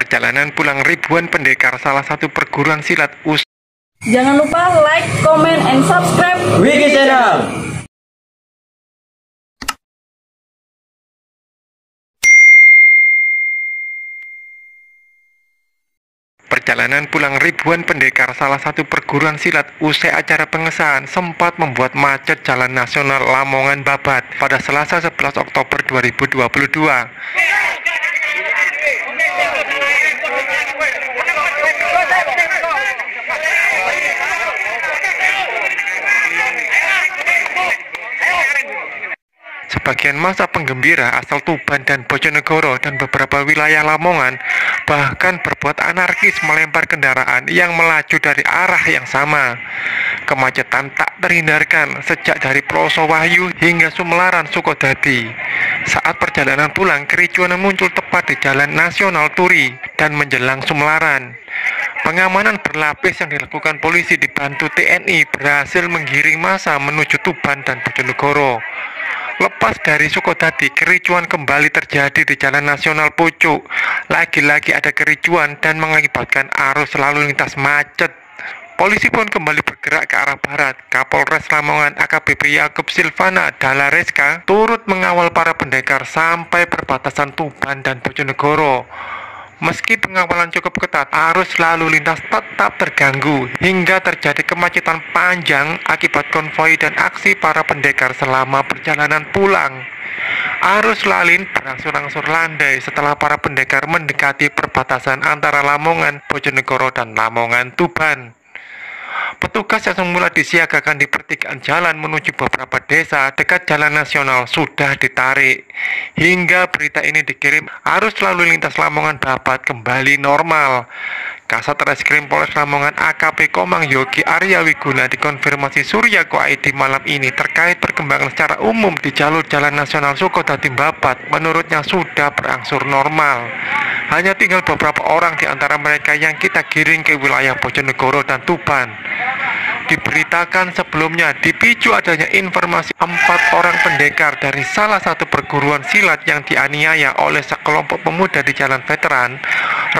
Perjalanan pulang ribuan pendekar salah satu perguruan silat Jangan lupa like, comment, and subscribe Wiki Channel. Perjalanan pulang ribuan pendekar salah satu perguruan silat usai acara pengesahan sempat membuat macet Jalan Nasional Lamongan Babat pada Selasa 11 Oktober 2022. Sebagian massa penggembira asal Tuban dan Bojonegoro dan beberapa wilayah Lamongan bahkan berbuat anarkis melempar kendaraan yang melaju dari arah yang sama. Kemacetan tak terhindarkan sejak dari Ploso Wahyu hingga Sumelaran Sukodadi. Saat perjalanan pulang, kericuan muncul tepat di Jalan Nasional Turi dan menjelang Sumelaran. Pengamanan berlapis yang dilakukan polisi dibantu TNI berhasil menggiring massa menuju Tuban dan Bojonegoro. Lepas dari Sukodadi, kericuan kembali terjadi di Jalan Nasional Pucuk. Lagi-lagi ada kericuan dan mengakibatkan arus lalu lintas macet. Polisi pun kembali bergerak ke arah barat. Kapolres Lamongan AKBP Yakub Silvana Dalareska turut mengawal para pendekar sampai perbatasan Tuban dan Bojonegoro. Meski pengawalan cukup ketat, arus lalu lintas tetap terganggu hingga terjadi kemacetan panjang akibat konvoi dan aksi para pendekar selama perjalanan pulang. Arus lalin berangsur-angsur landai setelah para pendekar mendekati perbatasan antara Lamongan, Bojonegoro, dan Lamongan, Tuban. Petugas yang semula disiagakan di pertigaan jalan menuju beberapa desa dekat Jalan Nasional sudah ditarik. Hingga berita ini dikirim, arus lalu lintas Lamongan Babat kembali normal. Kasat Reskrim Polres Lamongan AKP Komang Yogi Arya Wiguna dikonfirmasi Surya Koaidi malam ini terkait perkembangan secara umum di jalur Jalan Nasional Sukodadi Babat. Menurutnya sudah berangsur normal. Hanya tinggal beberapa orang di antara mereka yang kita giring ke wilayah Bojonegoro dan Tuban. Diberitakan sebelumnya dipicu adanya informasi 4 orang pendekar dari salah satu perguruan silat yang dianiaya oleh sekelompok pemuda di Jalan Veteran.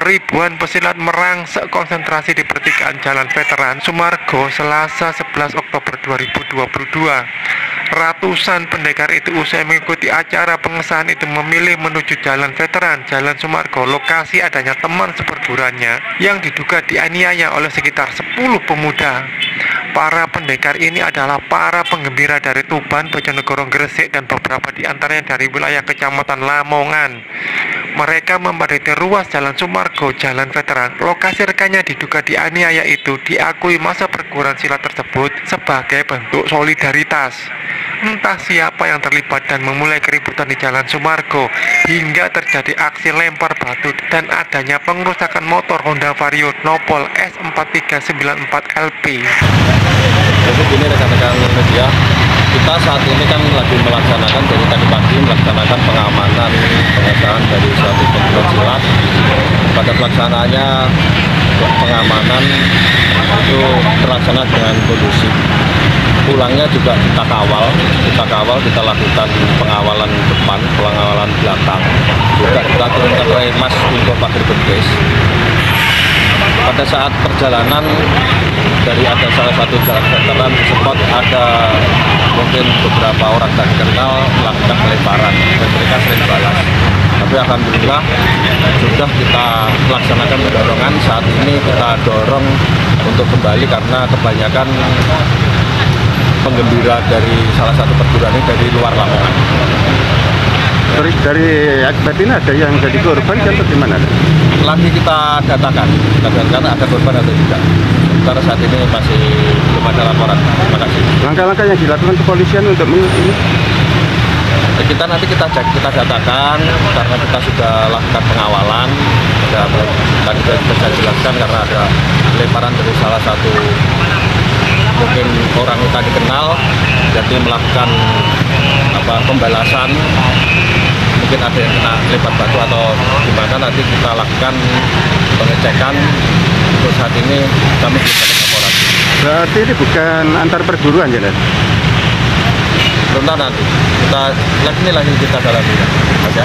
Ribuan pesilat merangsek konsentrasi di pertigaan Jalan Veteran Sumargo Selasa 11 Oktober 2022. Ratusan pendekar itu usai mengikuti acara pengesahan itu memilih menuju Jalan Veteran Jalan Sumargo, lokasi adanya teman seperguruannya yang diduga dianiaya oleh sekitar 10 pemuda. Para pendekar ini adalah para penggembira dari Tuban, Bojonegoro, Gresik, dan beberapa di antaranya dari wilayah Kecamatan Lamongan. Mereka memadati ruas Jalan Sumargo, Jalan Veteran. Lokasi rekannya diduga dianiaya itu diakui masa perguruan silat tersebut sebagai bentuk solidaritas. Entah siapa yang terlibat dan memulai keributan di Jalan Sumargo hingga terjadi aksi lempar batu dan adanya pengerusakan motor Honda Vario Nopol S4394LP. Jadi gini rekan-rekan media, kita saat ini kan lagi melaksanakan dari tadi pagi melaksanakan pengamanan pengesahan dari suatu perguruan silat. Pada pelaksanaannya pengamanan itu terlaksana dengan kondusif. Pulangnya juga kita kawal, kita lakukan pengawalan depan, pengawalan belakang. Juga kita turunkan remas untuk pagar betis. Pada saat perjalanan dari ada salah satu jalan veteran sempat ada mungkin beberapa orang tak dikenal melakukan pelemparan dan mereka sering balas. Tapi alhamdulillah sudah kita laksanakan pendorongan. Saat ini kita dorong untuk kembali karena kebanyakan penggembira dari salah satu perguruan ini dari luar Lamongan. Dari akibat ini ada yang jadi korban atau gimana? Lagi kita datakan ada korban atau tidak. Sementara saat ini masih belum ada laporan. Terima kasih. Langkah-langkah yang dilakukan kepolisian untuk ini? Kita nanti kita cek, kita datakan karena kita sudah lakukan pengawalan. Tadi saya jelaskan karena ada lemparan dari salah satu mungkin orang yang tak dikenal, jadi melakukan pembalasan. Mungkin ada yang kena lempar batu atau gimana, nanti kita lakukan pengecekan. Untuk saat ini kami belum ada laporan. Berarti ini bukan antar perguruan ya, Len? Belum tahu, nanti kita lagi kita dalami. Mas ya.